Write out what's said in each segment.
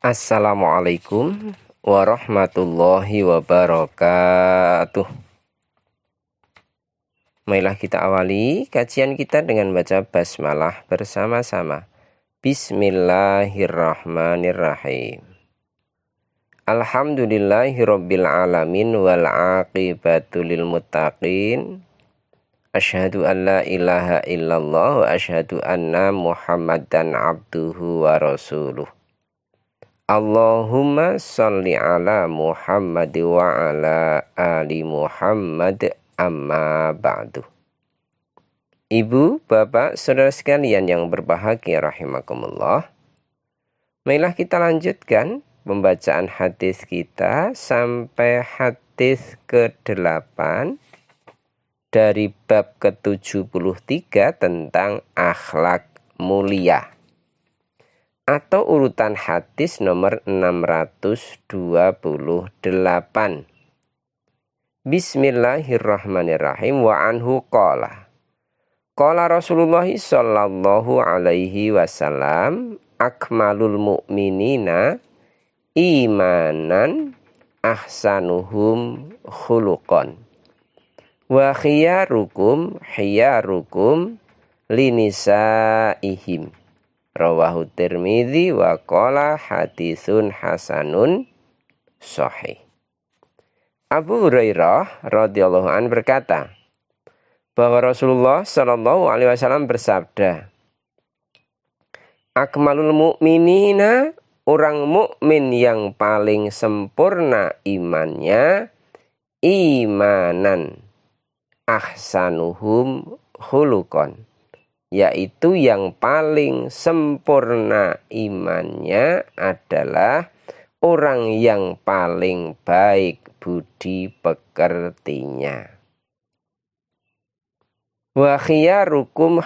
Assalamualaikum warahmatullahi wabarakatuh. Marilah kita awali kajian kita dengan baca basmalah bersama-sama. Bismillahirrahmanirrahim. Alhamdulillahirabbil alamin wal aqibatu lil muttaqin. Asyhadu an la ilaha illallah wa asyhadu anna Muhammadan abduhu wa rasuluh. Allahumma sholli ala Muhammad wa ala ali Muhammad amma ba'du. Ibu, bapak, saudara sekalian yang berbahagia rahimakumullah. Marilah kita lanjutkan pembacaan hadis kita sampai hadis ke-8 dari bab ke-73 tentang akhlak mulia, atau urutan hadis nomor 628. Bismillahirrahmanirrahim. Wa anhu qala Rasulullah sallallahu alaihi wasallam, akmalul mu'minina imanan ahsanuhum khuluqan wa khiyarukum linisaihim. Rawahu Tirmidzi wa qala hadisun hasanun sahih. Abu Hurairah radhiyallahu an berkata bahwa Rasulullah shallallahu alaihi wasallam bersabda, akmalul mu'minina, orang mukmin yang paling sempurna imannya, imanan ahsanuhum khuluqan, yaitu yang paling sempurna imannya adalah orang yang paling baik budi pekertinya. Wa khiyarukum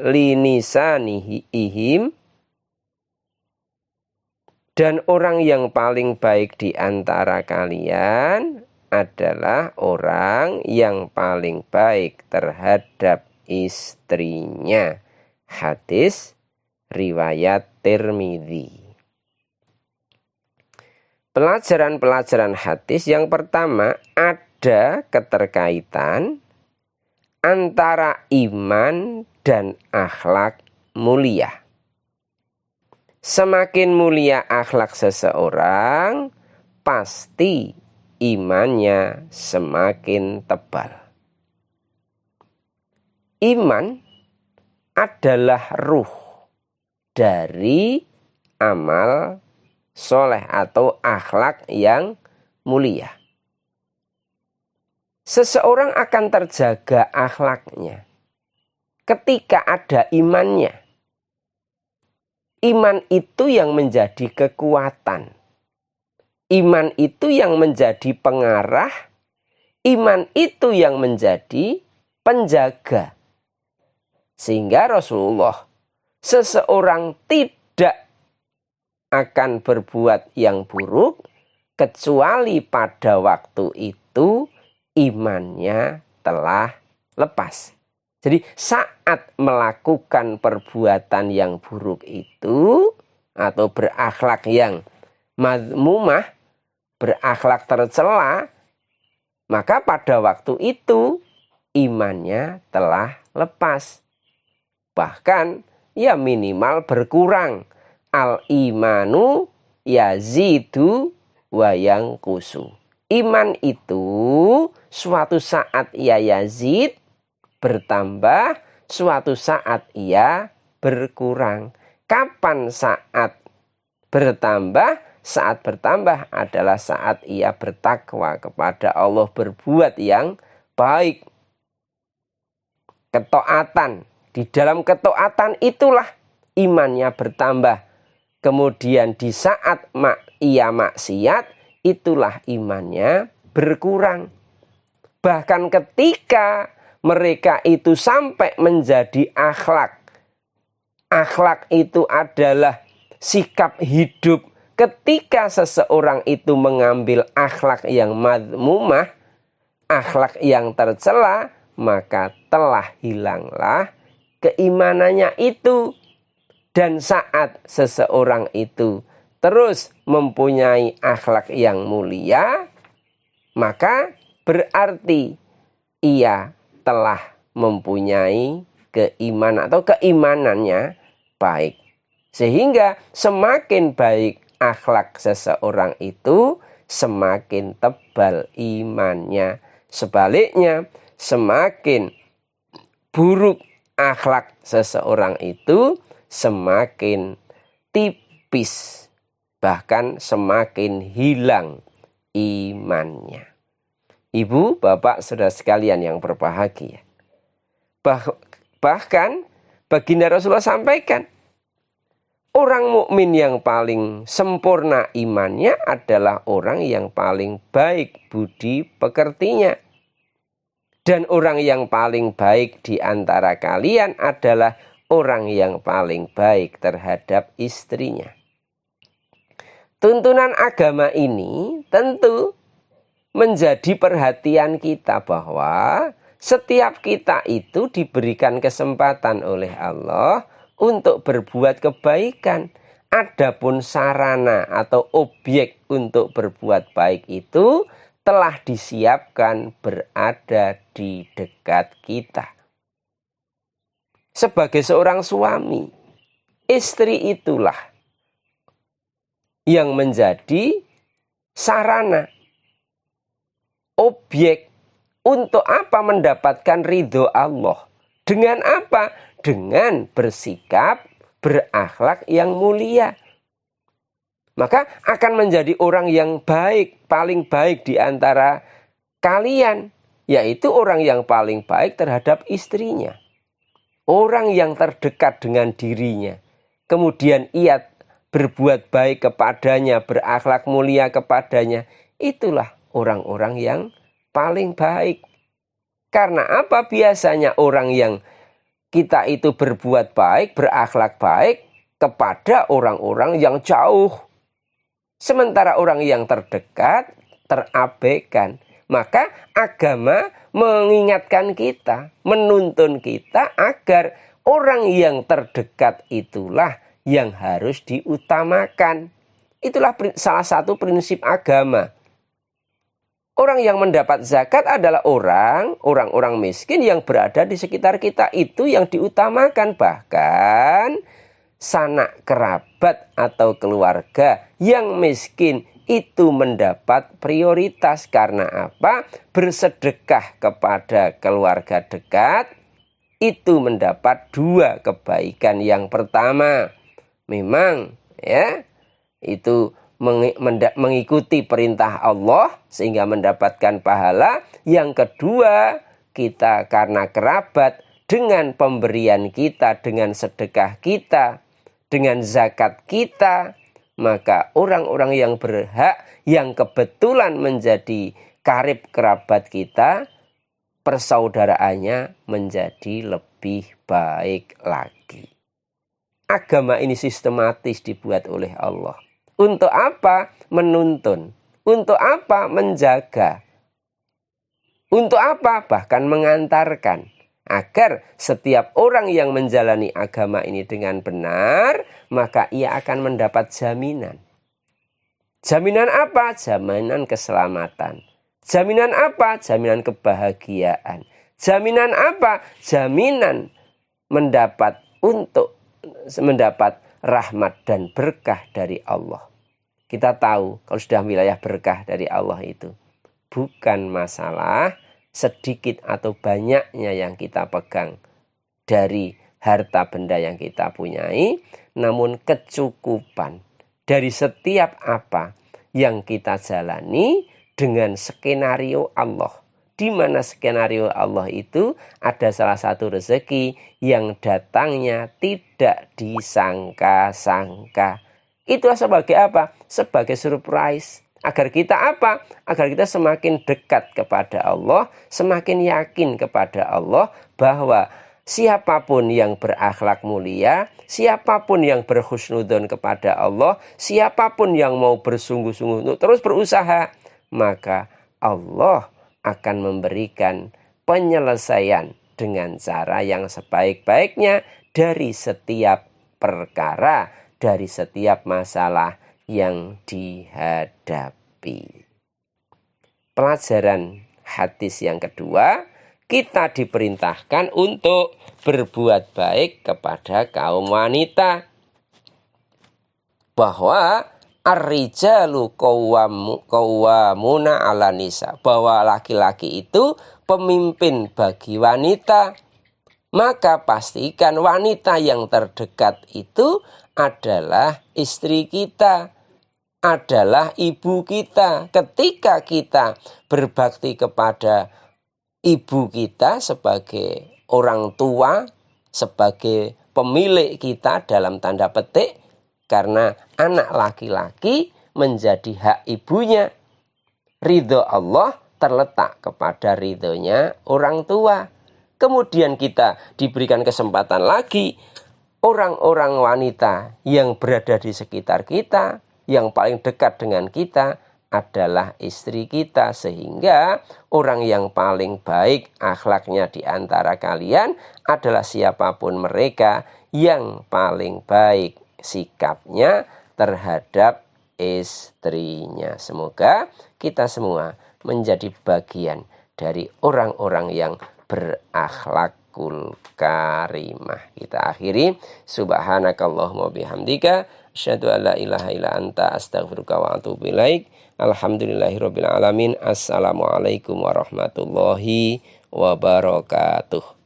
linisanihim, dan orang yang paling baik di antara kalian adalah orang yang paling baik terhadap istrinya. Hadis riwayat Tirmidzi. Pelajaran-pelajaran hadis yang pertama, ada keterkaitan antara iman dan akhlak mulia. Semakin mulia akhlak seseorang, pasti imannya semakin tebal. Iman adalah ruh dari amal soleh atau akhlak yang mulia. Seseorang akan terjaga akhlaknya ketika ada imannya. Iman itu yang menjadi kekuatan. Iman itu yang menjadi pengarah. Iman itu yang menjadi penjaga. Sehingga Rasulullah, seseorang tidak akan berbuat yang buruk kecuali pada waktu itu imannya telah lepas. Jadi saat melakukan perbuatan yang buruk itu atau berakhlak yang mazmumah, berakhlak tercela, maka pada waktu itu imannya telah lepas. Bahkan ya minimal berkurang. Al-imanu yazidu wa yanqusu. Iman itu suatu saat ia yazid, bertambah, suatu saat ia berkurang. Kapan saat bertambah? Saat bertambah adalah saat ia bertakwa kepada Allah, berbuat yang baik. Ketaatan. Di dalam ketaatan itulah imannya bertambah. Kemudian di saat ia maksiat, itulah imannya berkurang. Bahkan ketika mereka itu sampai menjadi akhlak. Akhlak itu adalah sikap hidup. Ketika seseorang itu mengambil akhlak yang mazmumah, akhlak yang tercela, maka telah hilanglah keimanannya itu. Dan saat seseorang itu terus mempunyai akhlak yang mulia, maka berarti ia telah mempunyai keimanan atau keimanannya baik. Sehingga semakin baik akhlak seseorang itu, semakin tebal imannya. Sebaliknya, semakin buruk akhlak seseorang itu, semakin tipis, bahkan semakin hilang imannya. Ibu, bapak, saudara sekalian yang berbahagia. Bahkan baginda Rasulullah sampaikan, orang mukmin yang paling sempurna imannya adalah orang yang paling baik budi pekertinya. Dan orang yang paling baik di antara kalian adalah orang yang paling baik terhadap istrinya. Tuntunan agama ini tentu menjadi perhatian kita bahwa setiap kita itu diberikan kesempatan oleh Allah untuk berbuat kebaikan. Adapun sarana atau objek untuk berbuat baik itu telah disiapkan berada di dekat kita. Sebagai seorang suami, istri itulah yang menjadi sarana, objek untuk apa mendapatkan ridho Allah. Dengan apa? Dengan bersikap, berakhlak yang mulia. Maka akan menjadi orang yang baik, paling baik di antara kalian, yaitu orang yang paling baik terhadap istrinya. Orang yang terdekat dengan dirinya. Kemudian ia berbuat baik kepadanya, berakhlak mulia kepadanya. Itulah orang-orang yang paling baik. Karena apa? Biasanya orang yang kita itu berbuat baik, berakhlak baik kepada orang-orang yang jauh. Sementara orang yang terdekat terabaikan. Maka agama mengingatkan kita, menuntun kita agar orang yang terdekat itulah yang harus diutamakan. Itulah salah satu prinsip agama. Orang yang mendapat zakat adalah orang-orang miskin yang berada di sekitar kita. Itu yang diutamakan. Bahkan sanak kerabat atau keluarga yang miskin itu mendapat prioritas. Karena apa? Bersedekah kepada keluarga dekat itu mendapat dua kebaikan. Yang pertama, memang ya, itu mengikuti perintah Allah sehingga mendapatkan pahala. Yang kedua, kita karena kerabat, dengan pemberian kita, dengan sedekah kita, dengan zakat kita, maka orang-orang yang berhak, yang kebetulan menjadi karib kerabat kita, persaudaraannya menjadi lebih baik lagi. Agama ini sistematis dibuat oleh Allah. Untuk apa? Menuntun. Untuk apa? Menjaga. Untuk apa? Bahkan mengantarkan. Agar setiap orang yang menjalani agama ini dengan benar, maka ia akan mendapat jaminan. Jaminan apa? Jaminan keselamatan. Jaminan apa? Jaminan kebahagiaan. Jaminan apa? Jaminan mendapat rahmat dan berkah dari Allah. Kita tahu kalau sudah wilayah berkah dari Allah itu bukan masalah sedikit atau banyaknya yang kita pegang dari harta benda yang kita punyai, namun kecukupan dari setiap apa yang kita jalani dengan skenario Allah. Di mana skenario Allah itu ada salah satu rezeki yang datangnya tidak disangka-sangka. Itulah sebagai apa? Sebagai surprise. Agar kita apa? Agar kita semakin dekat kepada Allah, semakin yakin kepada Allah bahwa siapapun yang berakhlak mulia, siapapun yang berhusnudzon kepada Allah, siapapun yang mau bersungguh-sungguh untuk terus berusaha, maka Allah akan memberikan penyelesaian dengan cara yang sebaik-baiknya dari setiap perkara dari setiap masalah yang dihadapi. Pelajaran hadis yang kedua, kita diperintahkan untuk berbuat baik kepada kaum wanita. Bahwa ar-rijalu qawwamuna 'ala nisa, bahwa laki-laki itu pemimpin bagi wanita. Maka pastikan wanita yang terdekat itu adalah istri kita, adalah ibu kita. Ketika kita berbakti kepada ibu kita sebagai orang tua, sebagai pemilik kita dalam tanda petik, karena anak laki-laki menjadi hak ibunya. Ridho Allah terletak kepada ridhonya orang tua. Kemudian kita diberikan kesempatan lagi, orang-orang wanita yang berada di sekitar kita, yang paling dekat dengan kita adalah istri kita. Sehingga orang yang paling baik akhlaknya di antara kalian adalah siapapun mereka yang paling baik sikapnya terhadap istrinya. Semoga kita semua menjadi bagian dari orang-orang yang berakhlakul karimah. Kita akhiri, subhanakallahumma bihamdika asyhadu an la ilaha illa anta astaghfiruka wa atubu ilaik. Alhamdulillahirabbil alamin. Assalamualaikum warahmatullahi wabarakatuh.